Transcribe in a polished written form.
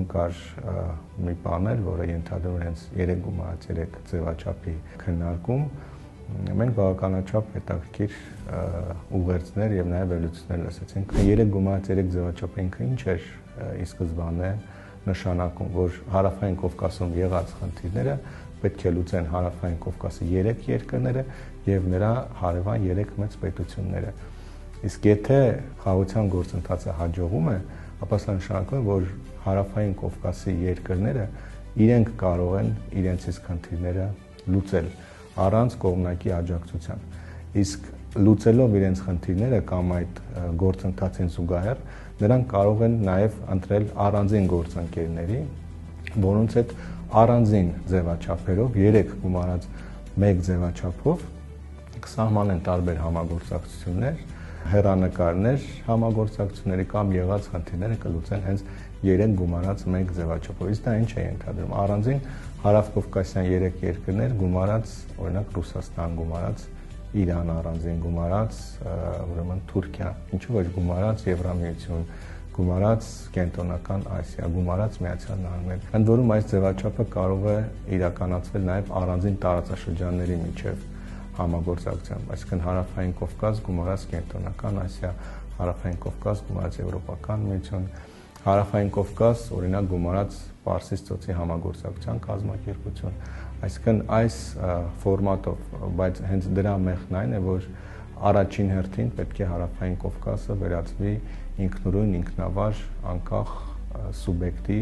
Հայաստանում կար մի պանել, որը ենթադրում էր հենց 3 գումարած 3 ձևաչափի քննարկում։ Մենք բավականաչափ հետաքրքիր ուղերձներ եւ նաեւ վերլուծություններ լսեցինք։ 3 գումարած 3 ձևաչափը ինքը ինչ էր ի սկզբանե նշանակում, որ Հարավային Կովկասում եղած խնդիրները պետք է լուծեն Հարավային Կովկասի 3 երկրները եւ նրա հարևան 3 մեծ պետությունները։ Իսկ եթե խաղաղության գործընթացը հաջողում է, ապա սա նշանակում է, որ Հարավային Կովկասի երկրները իրենք կարող են իրենցից խնդիրները լուծել առանց կողմնակի աջակցության։ Իսկ լուծելով իրենց խնդիրները կամ այդ գործընթացին զուգահեռ, նրանք կարող են նաև ընտրել առանձին գործընկերների, որոնց հետ առանձին ձևաչափերով 3 գումարած 1 ձևաչափով կսահմանեն տարբեր համագործակցություններ, հեռանկարներ համագործակցությունների կամ եղած խնդիրները կլուծեն հենց 3 գումարած 1 ձևաչափով։ Իսկ դա ինչ է ենթադրում։ Առանձին հարավկովկասյան 3 երկրներ գումարած, օրինակ Ռուսաստան գումարած, Իրան առանձին գումարած, ուրեմն Թուրքիա, ինչու ոչ գումարած Եվրամիություն, գումարած Կենտրոնական Ասիա, գումարած Միացյալ Նահանգներ։ Ընդ որում այս ձևաչափը կարող է իրականացվել նաև առանձին տարածաշրջանների միջև համագործակցությամբ, այսինքն Հարավային Կովկաս գումարած Կենտրոնական Ասիա, Հարավային Կովկաս գումարած Եվրոպական Միություն, Հարավային Կովկաս օրինակ գումարած Պարսից ծոցի համագործակցության կազմակերպություն։ Այսինքն այս ֆորմատով, բայց հենց դրա մեղքն այն է, որ առաջին հերթին պետք է Հարավային Կովկասը վերածվի ինքնուրույն, ինքնավար, անկախ սուբյեկտի